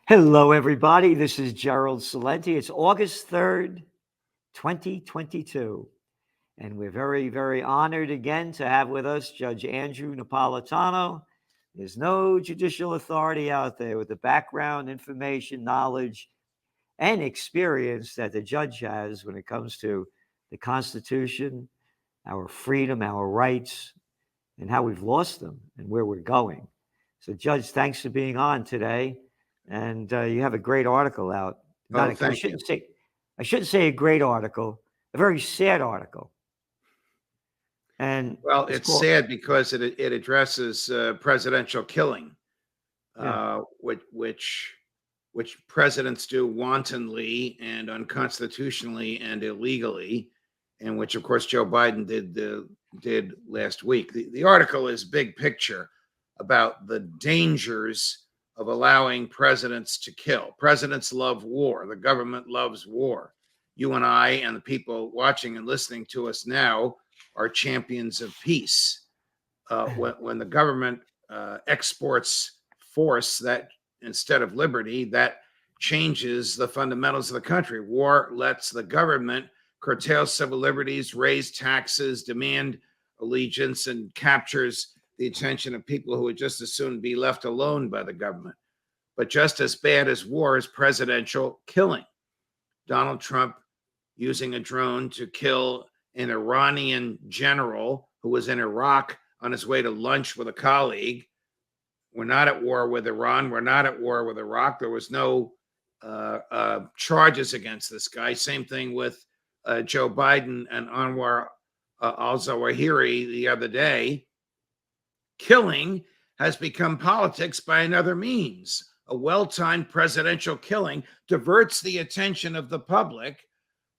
Hello, everybody. This is Gerald Celente. It's August 3rd, 2022. And we're very, very honored again to have with us Judge Andrew Napolitano. There's no judicial authority out there with the background, information, knowledge, and experience that the judge has when it comes to the Constitution, our freedom, our rights, and how we've lost them and where we're going. So, Judge, thanks for being on today. And you have a great article out. Oh, I thank you. shouldn't say a great article, a very sad article. And Well, it's called, sad because it addresses presidential killing, yeah. which presidents do wantonly and unconstitutionally and illegally, and which, of course, Joe Biden did last week. The article is big picture about the dangers of allowing presidents to kill. Presidents love war. The government loves war. You and I and the people watching and listening to us now are champions of peace. When the government exports force that instead of liberty, that changes the fundamentals of the country. War lets the government curtail civil liberties, raise taxes, demand allegiance, and captures the attention of people who would just as soon be left alone by the government. But just as bad as war is presidential killing. Donald Trump using a drone to kill an Iranian general who was in Iraq on his way to lunch with a colleague. We're not at war with Iran. We're not at war with Iraq. There was no charges against this guy. Same thing with Joe Biden and Anwar al-Zawahiri the other day. Killing has become politics by another means. A well-timed presidential killing diverts the attention of the public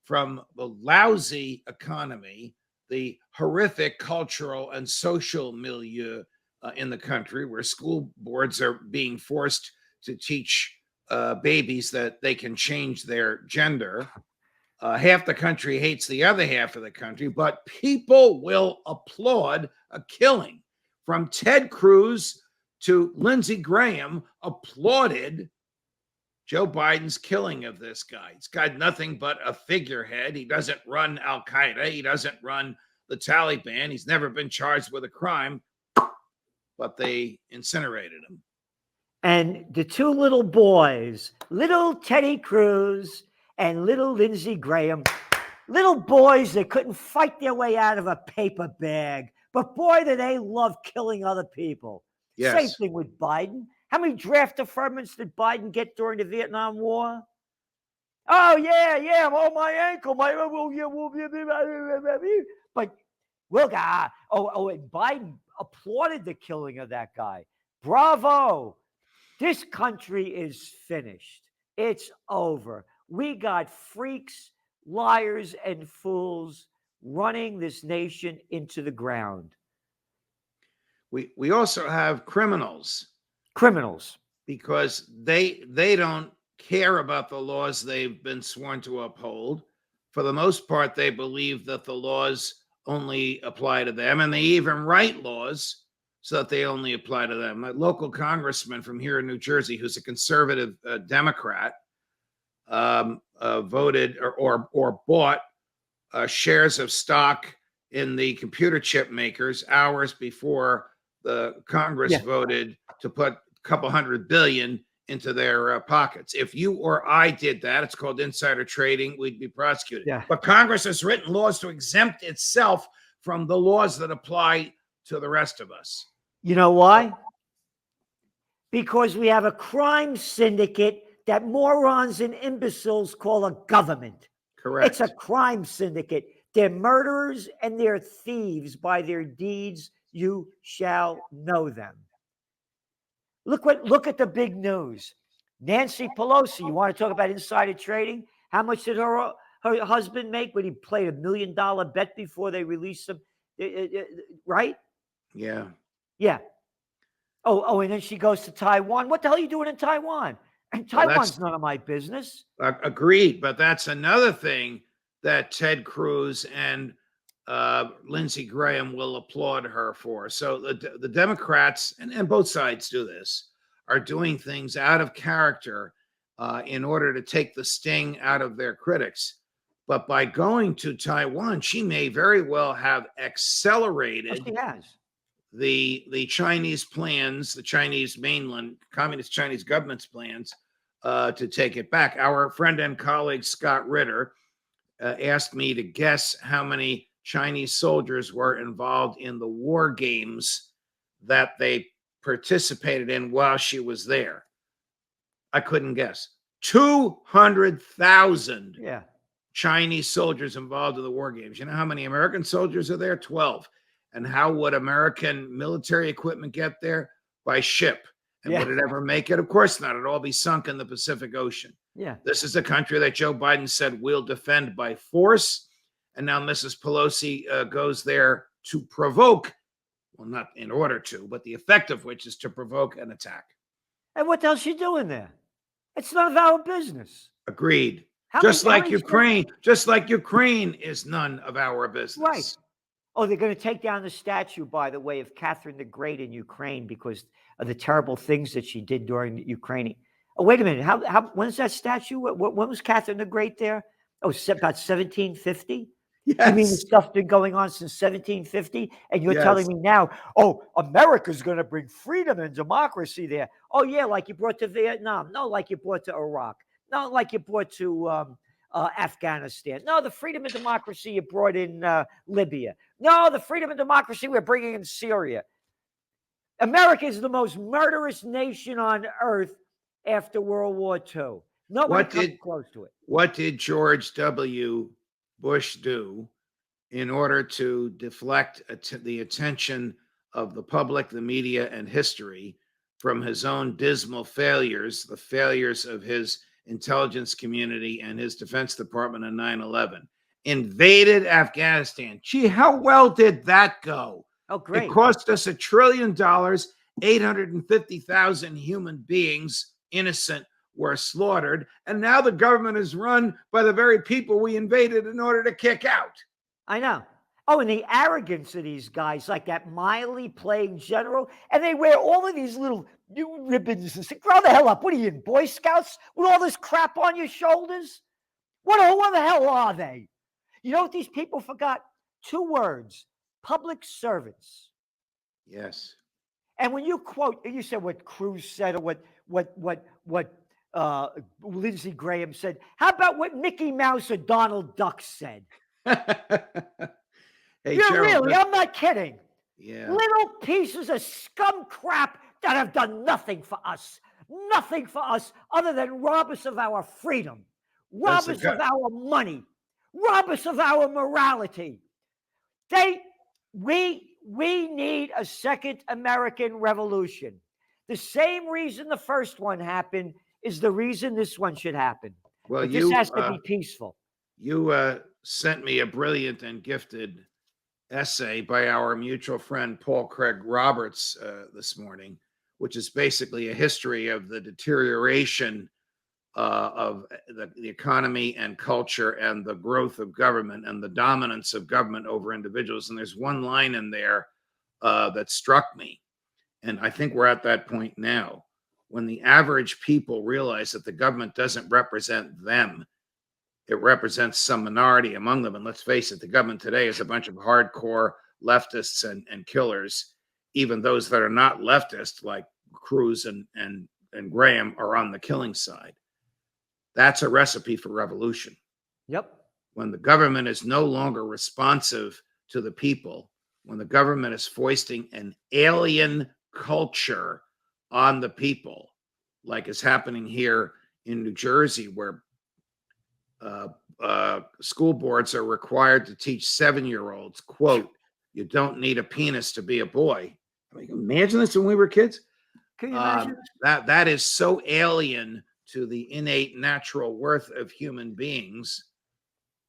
from the lousy economy, the horrific cultural and social milieu in the country, where school boards are being forced to teach babies that they can change their gender. Half the country hates the other half of the country, but people will applaud a killing. From Ted Cruz to Lindsey Graham applauded Joe Biden's killing of this guy. He's got nothing but a figurehead. He doesn't run Al-Qaeda. He doesn't run the Taliban. He's never been charged with a crime, but they incinerated him. And the two little boys, little Teddy Cruz and little Lindsey Graham, little boys that couldn't fight their way out of a paper bag. But boy, do they love killing other people. Yes. Same thing with Biden. How many draft deferments did Biden get during the Vietnam War? Oh, yeah. Oh, my ankle. But look, and Biden applauded the killing of that guy. Bravo. This country is finished. It's over. We got freaks, liars, and fools running this nation into the ground. We also have criminals. Because they don't care about the laws they've been sworn to uphold. For the most part, they believe that the laws only apply to them, and they even write laws so that they only apply to them. A local congressman from here in New Jersey, who's a conservative Democrat, voted or bought shares of stock in the computer chip makers hours before the Congress voted to put a couple $100 billion into their pockets. If you or I did that, it's called insider trading, we'd be prosecuted. Yeah. But Congress has written laws to exempt itself from the laws that apply to the rest of us. You know why? Because we have a crime syndicate that morons and imbeciles call a government. Correct. It's a crime syndicate. They're murderers and they're thieves. By their deeds you shall know them. Look at the big news. Nancy Pelosi, you want to talk about insider trading? How much did her husband make when he played $1 million bet before they released him? Right? Yeah. Yeah. Oh, and then she goes to Taiwan. What the hell are you doing in Taiwan? And Taiwan's none of my business. Agreed. But that's another thing that Ted Cruz and Lindsey Graham will applaud her for. So the Democrats, and both sides do this, are doing things out of character in order to take the sting out of their critics. But by going to Taiwan, she may very well have Oh, accelerated she has. the Chinese plans, the Chinese mainland, communist Chinese government's plans to take it back. Our friend and colleague Scott Ritter asked me to guess how many Chinese soldiers were involved in the war games that they participated in while she was there. I couldn't guess. 200,000 Yeah. Chinese soldiers involved in the war games. You know how many American soldiers are there? 12. And how would American military equipment get there? By ship. And Yeah. would it ever make it? Of course not. It'd all be sunk in the Pacific Ocean. Yeah. This is a country that Joe Biden said we'll defend by force. And now Mrs. Pelosi goes there to provoke, well, not in order to, but the effect of which is to provoke an attack. And what the hell's she doing there? It's none of our business. Agreed. How Just many- how like many Ukraine, just like Ukraine is none of our business. Right. Oh, they're going to take down the statue, by the way, of Catherine the Great in Ukraine because of the terrible things that she did during the Ukraine. Oh, wait a minute. When's that statue? When was Catherine the Great there? Oh, about 1750? Yes. You mean the stuff been going on since 1750? And you're Yes. telling me now, oh, America's going to bring freedom and democracy there. Oh, yeah, like you brought to Vietnam. No, like you brought to Iraq. No, like you brought to Afghanistan. No, the freedom and democracy you brought in Libya. No, the freedom and democracy we're bringing in Syria. America is the most murderous nation on earth after World War II. Nobody comes close to it. What did George W. Bush do in order to deflect the attention of the public, the media, and history from his own dismal failures, the failures of his intelligence community and his Defense Department in 9/11? Invaded Afghanistan. Gee, how well did that go? Oh, great. It cost us $1 trillion, 850,000 human beings, innocent, were slaughtered, and now the government is run by the very people we invaded in order to kick out. I know. Oh, and the arrogance of these guys, like that mildly playing general, and they wear all of these little new ribbons and say, grow the hell up. What are you in, Boy Scouts? With all this crap on your shoulders? What the hell are they? You know what these people forgot? 2 words: public servants. Yes. And when you quote, you said what Cruz said or what Lindsey Graham said. How about what Mickey Mouse or Donald Duck said? Hey, You're Gerald, really, I'm not kidding. yeah. Little pieces of scum crap that have done nothing for us other than rob us of our freedom, rob us of our money, rob us of our morality. We need a second American Revolution. The same reason the first one happened is the reason this one should happen. Well, but this has to be peaceful. You sent me a brilliant and gifted essay by our mutual friend Paul Craig Roberts this morning, which is basically a history of the deterioration of the economy and culture and the growth of government and the dominance of government over individuals. And there's one line in there that struck me. And I think we're at that point now when the average people realize that the government doesn't represent them. It represents some minority among them. And let's face it, the government today is a bunch of hardcore leftists and killers. Even those that are not leftist, like Cruz and Graham, are on the killing side. That's a recipe for revolution. Yep. When the government is no longer responsive to the people, when the government is foisting an alien culture on the people, like is happening here in New Jersey, where school boards are required to teach 7-year-olds, quote, you don't need a penis to be a boy. I mean, imagine this when we were kids. Can you imagine? That is so alien to the innate natural worth of human beings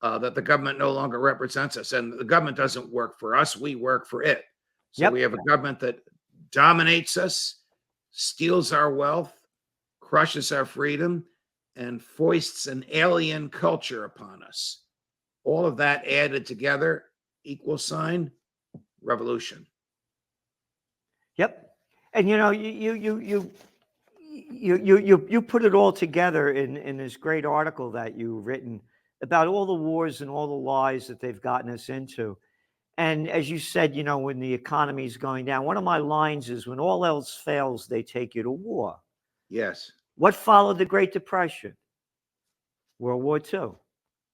that the government no longer represents us. And the government doesn't work for us. We work for it. So we have a government that dominates us, steals our wealth, crushes our freedom, and foists an alien culture upon us. All of that added together, equal sign, revolution. Yep. And you know, you you put it all together in this great article that you've written about all the wars and all the lies that they've gotten us into. And as you said, when the economy is going down, one of my lines is, when all else fails, they take you to war. Yes. What followed the Great Depression? World War II.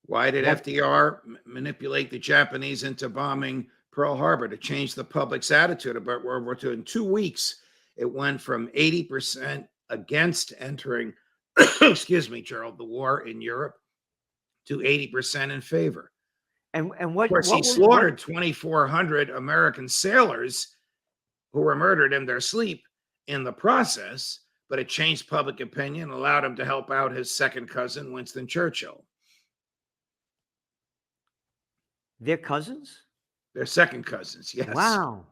Why did What- FDR manipulate the Japanese into bombing Pearl Harbor? To change the public's attitude about World War II. In 2 weeks, it went from 80% against entering, excuse me, Gerald, the war in Europe to 80% in favor. And Of what course, he what slaughtered 2,400 American sailors who were murdered in their sleep in the process, but it changed public opinion, allowed him to help out his second cousin, Winston Churchill. They're cousins? They're second cousins, yes. Wow.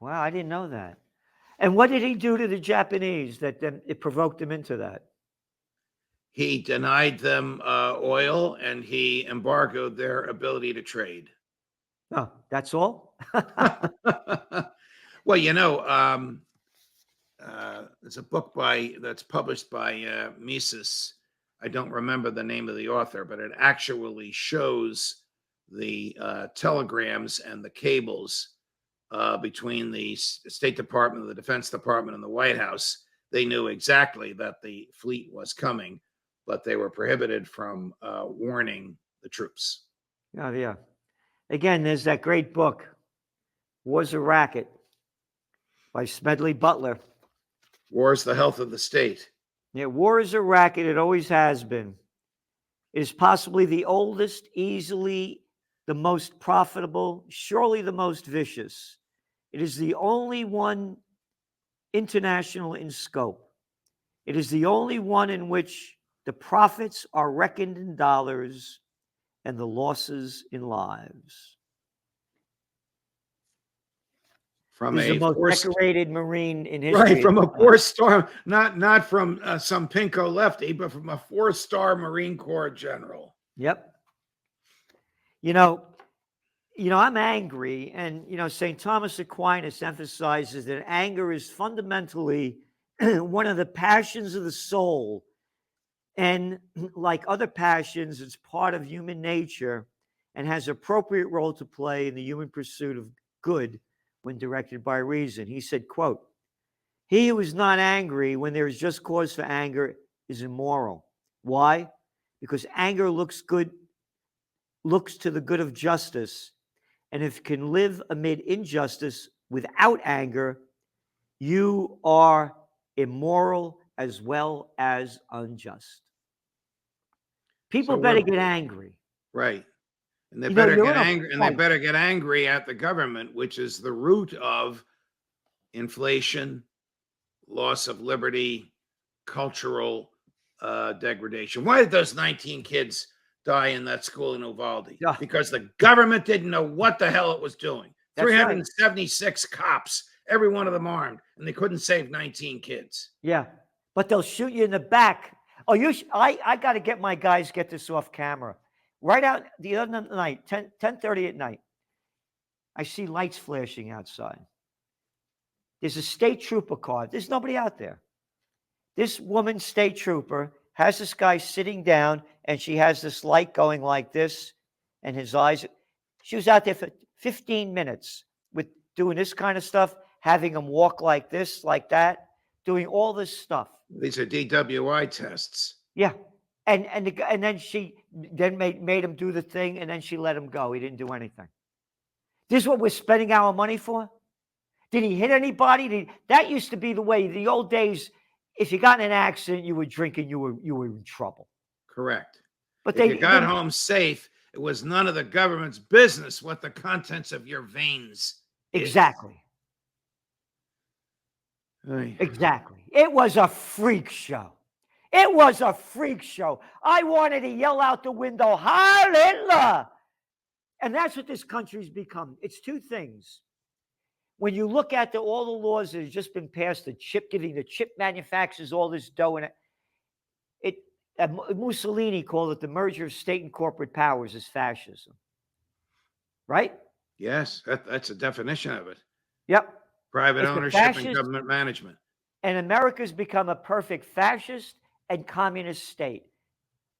I didn't know that. And what did he do to the Japanese that then it provoked them into that? He denied them oil, and he embargoed their ability to trade. Oh, that's all? Well, there's a book that's published by Mises. I don't remember the name of the author, but it actually shows the telegrams and the cables between the State Department, the Defense Department, and the White House. They knew exactly that the fleet was coming, but they were prohibited from warning the troops. Oh, yeah. Again, there's that great book, War's a Racket, by Smedley Butler. War is the health of the state. Yeah, war is a racket. It always has been. It is possibly the oldest, easily the most profitable, surely the most vicious. It is the only one international in scope. It is the only one in which the profits are reckoned in dollars and the losses in lives. From He's a the most forced, decorated Marine in history. right, from a four-star, not from some pinko lefty, but from a four-star Marine Corps general. Yep. I'm angry, and St. Thomas Aquinas emphasizes that anger is fundamentally one of the passions of the soul, and like other passions, it's part of human nature and has appropriate role to play in the human pursuit of good when directed by reason. He said, quote, "He who is not angry when there is just cause for anger is immoral." Why? Because anger looks to the good of justice, and if you can live amid injustice without anger, you are immoral as well as unjust. People better get angry. Right. And they better you're get in a angry, and they fight. better get angry at the government, which is the root of inflation, loss of liberty, cultural degradation. Why did those 19 kids die in that school in Uvalde? Yeah. Because the government didn't know what the hell it was doing. That's right. 376 cops, every one of them armed, and they couldn't save 19 kids. Yeah, but they'll shoot you in the back. Oh, I got to get my guys get this off camera. Right out the other night, 10:30 at night, I see lights flashing outside. There's a state trooper car. There's nobody out there. This woman, state trooper, has this guy sitting down, and she has this light going like this, and his eyes. She was out there for 15 minutes with doing this kind of stuff, having him walk like this, like that, doing all this stuff. These are DWI tests. Yeah. And then she made him do the thing, and then she let him go. He didn't do anything. This is what we're spending our money for? Did he hit anybody? That used to be the way. The old days, if you got in an accident, you were drinking, you were in trouble. Correct. But if you got home safe, it was none of the government's business what the contents of your veins exactly. Is. Exactly. It was a freak show. It was a freak show. I wanted to yell out the window, "Hallelujah!" And that's what this country's become. It's two things. When you look at all the laws that have just been passed, giving the chip manufacturers all this dough, and Mussolini called it the merger of state and corporate powers is fascism. Right? Yes, that's a definition of it. Yep. Private ownership and government management. And America's become a perfect fascist and communist state.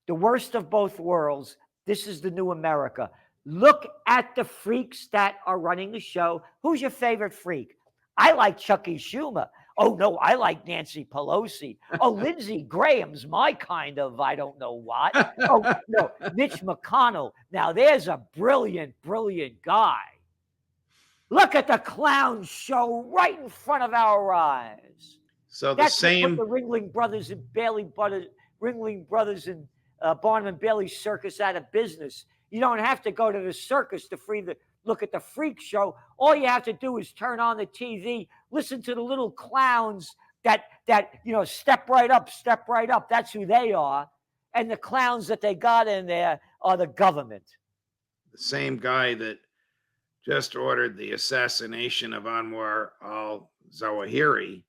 The worst of both worlds. This is the new America. Look at the freaks that are running the show. Who's your favorite freak? I like Chucky Schumer. Oh, no, I like Nancy Pelosi. Oh, Lindsey Graham's my kind of I don't know what. Oh, no, Mitch McConnell. Now, there's a brilliant, brilliant guy. Look at the clown show right in front of our eyes. So the That's what put the same, Ringling Brothers and Barnum and Bailey circus out of business. You don't have to go to the circus to look at the freak show. All you have to do is turn on the TV, listen to the little clowns that step right up, step right up. That's who they are. And the clowns that they got in there are the government. the same guy that just ordered the assassination of Anwar al-Zawahiri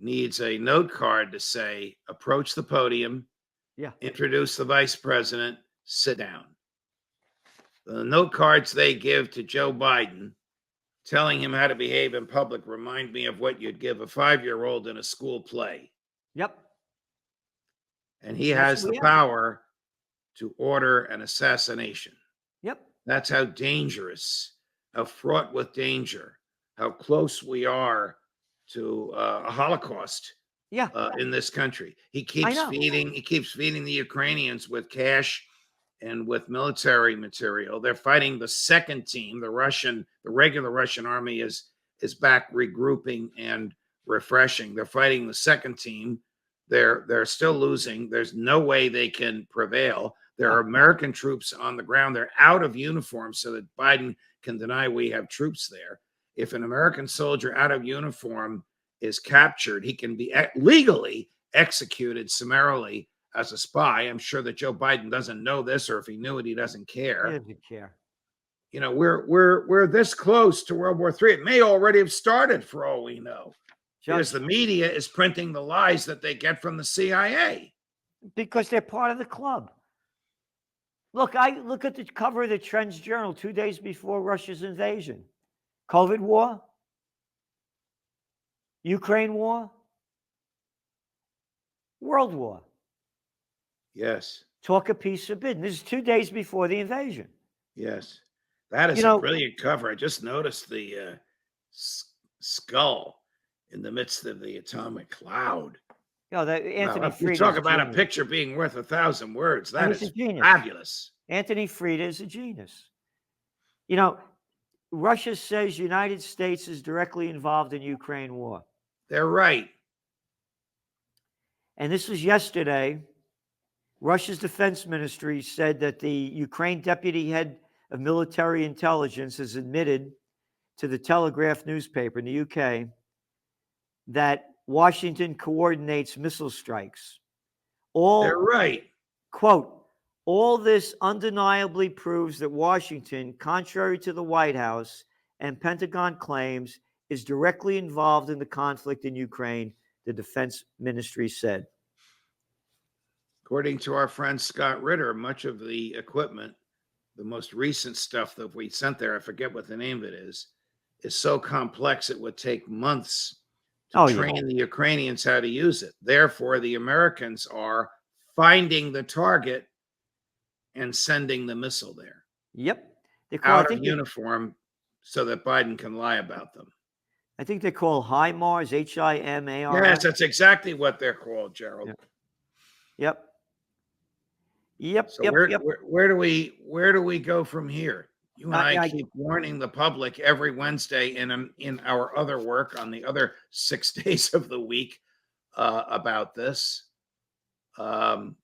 needs a note card to say, approach the podium, introduce the vice president, sit down. The note cards they give to Joe Biden telling him how to behave in public remind me of what you'd give a 5-year-old in a school play. Yep. And he has the power to order an assassination. Yep. That's how dangerous, how fraught with danger, how close we are to a Holocaust in this country. He keeps feeding the Ukrainians with cash and with military material. They're fighting the second team. The regular Russian army is back regrouping and refreshing. They're fighting the second team. They're still losing. There's no way they can prevail. There are American troops on the ground. They're out of uniform so that Biden can deny we have troops there. If an American soldier out of uniform is captured, he can be legally executed summarily as a spy. I'm sure that Joe Biden doesn't know this, or if he knew it, he doesn't care. He doesn't care. You know, we're this close to World War III. It may already have started for all we know. Because the media is printing the lies that they get from the CIA. Because they're part of the club. Look, I look at the cover of the Trends Journal 2 days before Russia's invasion. COVID war, Ukraine war, world war. Yes. Talk of peace forbidden. This is 2 days before the invasion. Yes. That is a brilliant cover. I just noticed the skull in the midst of the atomic cloud. Anthony Fried. You talk about a picture being worth 1,000 words. That is fabulous. Anthony Fried is a genius. You know, Russia says United States is directly involved in Ukraine war. They're right. And this was yesterday. Russia's defense ministry said that the Ukraine deputy head of military intelligence has admitted to the Telegraph newspaper in the UK that Washington coordinates missile strikes. They're right. Quote, all this undeniably proves that Washington, contrary to the White House and Pentagon claims, is directly involved in the conflict in Ukraine, the defense ministry said. According to our friend Scott Ritter, much of the equipment, the most recent stuff that we sent there, I forget what the name of it is so complex it would take months to train the Ukrainians how to use it. Therefore, the Americans are finding the target and sending the missile there. Yep. Out of uniform so that Biden can lie about them. I think they're called HIMARS, HIMARS. Yes, that's exactly what they're called, Gerald. Yep. So where do we go from here? You and I keep warning the public every Wednesday in our other work on the other 6 days of the week about this. Joe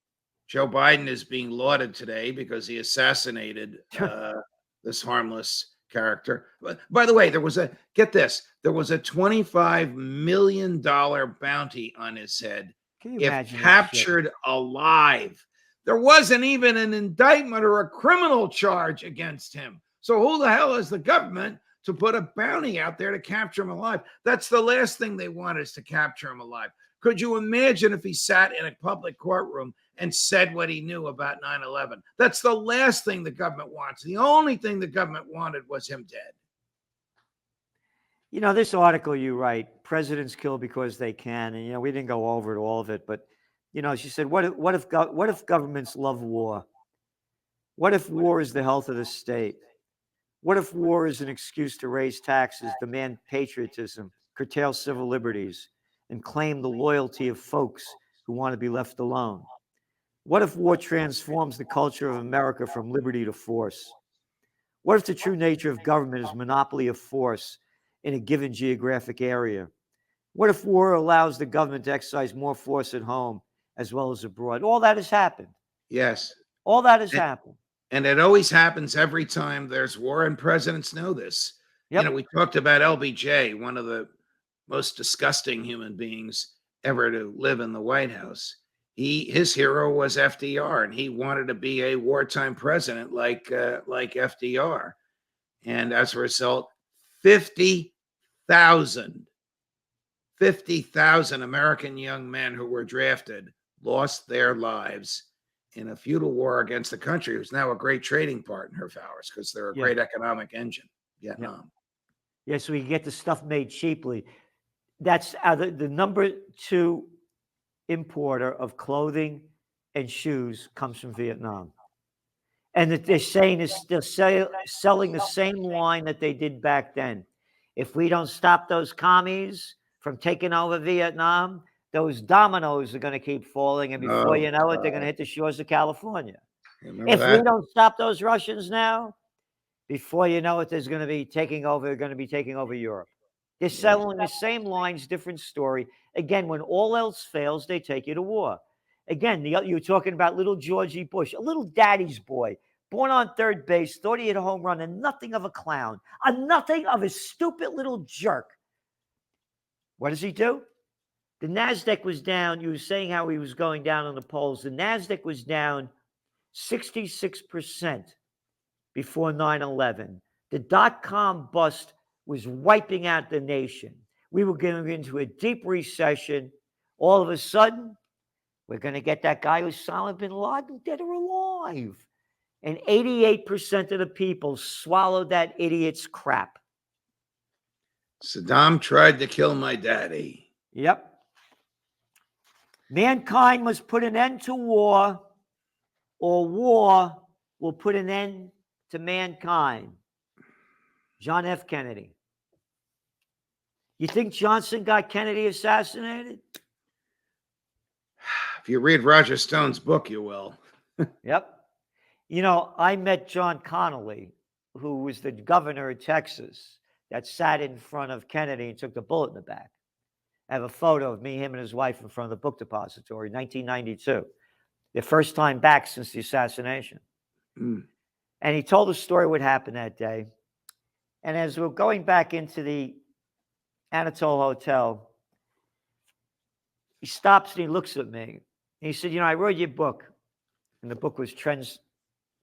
Biden is being lauded today because he assassinated this harmless character. But by the way, there was a $25 million bounty on his head if captured alive. There wasn't even an indictment or a criminal charge against him. So who the hell is the government to put a bounty out there to capture him alive? That's the last thing they want, is to capture him alive. Could you imagine if he sat in a public courtroom and said what he knew about 9/11? That's the last thing the government wants. The only thing the government wanted was him dead. This article you write, presidents kill because they can, and we didn't go over all of it, but she said, what if governments love war? What if war is the health of the state? What if war is an excuse to raise taxes, demand patriotism, curtail civil liberties, and claim the loyalty of folks who want to be left alone? What if war transforms the culture of America from liberty to force? What if the true nature of government is monopoly of force in a given geographic area? What if war allows the government to exercise more force at home as well as abroad? All that has happened. Yes. All that has And, happened. and it always happens every time there's war, and presidents know this. Yep. We talked about LBJ, one of the most disgusting human beings ever to live in the White House. His hero was FDR, and he wanted to be a wartime president like FDR. And as a result, 50,000 American young men who were drafted lost their lives in a feudal war against a country who's now a great trading partner of ours because they're a great economic engine, Vietnam. Yeah, so we can get the stuff made cheaply. That's the number 2 importer of clothing and shoes comes from Vietnam. And that they're saying is they're selling the same line that they did back then. If we don't stop those commies from taking over Vietnam, those dominoes are going to keep falling, and before you know it, they're going to hit the shores of California. If we don't stop those Russians now, before you know it, there's going to be taking over Europe. They're selling the same lines, different story. Again, when all else fails, they take you to war. Again, you're talking about little Georgie Bush, a little daddy's boy, born on third base, thought he had a home run, and nothing of a clown, nothing of a stupid little jerk. What does he do? The NASDAQ was down. You were saying how he was going down on the polls. The NASDAQ was down 66% before 9/11. The dot-com bust was wiping out the nation. We were going into a deep recession. All of a sudden, we're going to get that guy Osama bin Laden dead or alive. And 88% of the people swallowed that idiot's crap. Saddam tried to kill my daddy. Yep. Mankind must put an end to war, or war will put an end to mankind. John F. Kennedy. You think Johnson got Kennedy assassinated? If you read Roger Stone's book, you will. Yep. I met John Connolly, who was the governor of Texas, that sat in front of Kennedy and took the bullet in the back. I have a photo of me, him, and his wife in front of the book depository, 1992. Their first time back since the assassination. And he told the story what happened that day. And as we're going back into the Anatole Hotel, he stops and he looks at me. And he said, I read your book. And the book was Trend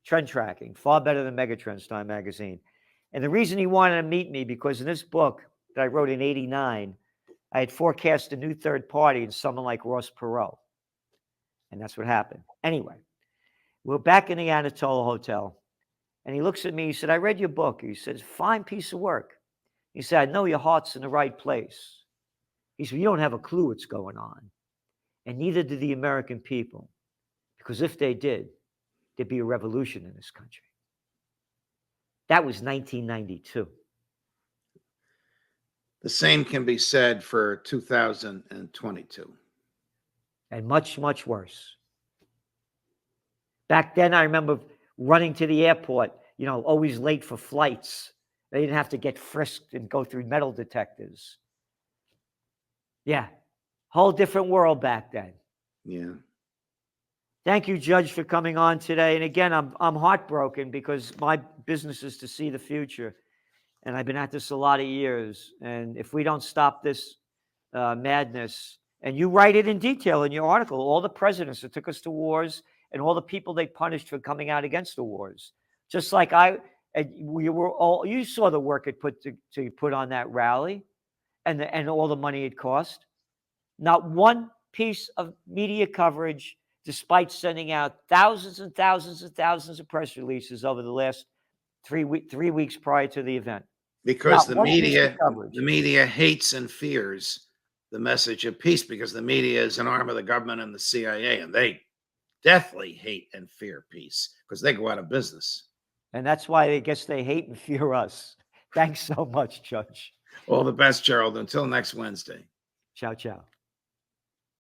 Tracking, far better than Megatrends Time magazine. And the reason he wanted to meet me, because in this book that I wrote in 89, I had forecast a new third party in someone like Ross Perot. And that's what happened. Anyway, we're back in the Anatole Hotel. And he looks at me. He said, I read your book. He said, fine piece of work. He said, I know your heart's in the right place. He said, you don't have a clue what's going on. And neither do the American people. Because if they did, there'd be a revolution in this country. That was 1992. The same can be said for 2022. And much, much worse. Back then, I remember running to the airport, always late for flights. They didn't have to get frisked and go through metal detectors. Yeah, whole different world back then. Yeah. Thank you, Judge, for coming on today. And again, I'm heartbroken because my business is to see the future. And I've been at this a lot of years. And if we don't stop this madness, and you write it in detail in your article, all the presidents that took us to wars and all the people they punished for coming out against the wars. Just like you saw the work it put on that rally and all the money it cost. Not one piece of media coverage, despite sending out thousands and thousands and thousands of press releases over the last 3 weeks prior to the event. because Not one piece of the coverage. media hates and fears the message of peace, because the media is an arm of the government and the CIA, and they deathly hate and fear peace because they go out of business. And that's why I guess they hate and fear us. Thanks so much, Judge. All the best, Gerald. Until next Wednesday. Ciao, ciao.